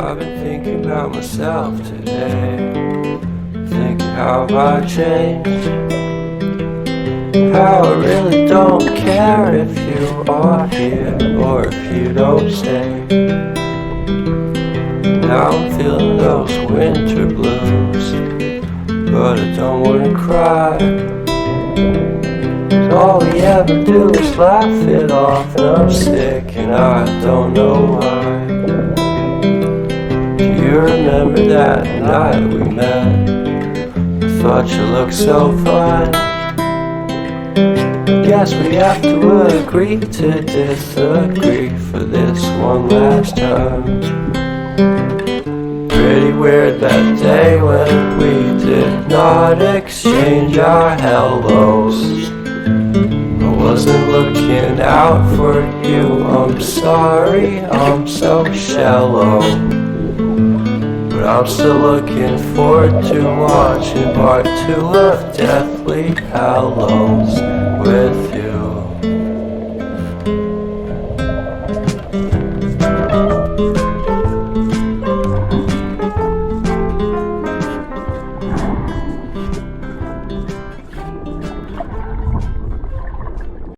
I've been thinking about myself today, thinking how I changed, how I really don't care if you are here or if you don't stay. Now I'm feeling those winter blues, but I don't wanna cry. All we ever do is laugh it off, and I'm sick and I don't know why. Do you remember that night we met? I thought you looked so fine. Guess we have to agree to disagree for this one last time. Pretty weird that day when we did not exchange our hellos. I wasn't looking out for you, I'm sorry, I'm so shallow. But I'm still looking forward to watching part 2 of Deathly Hallows with you.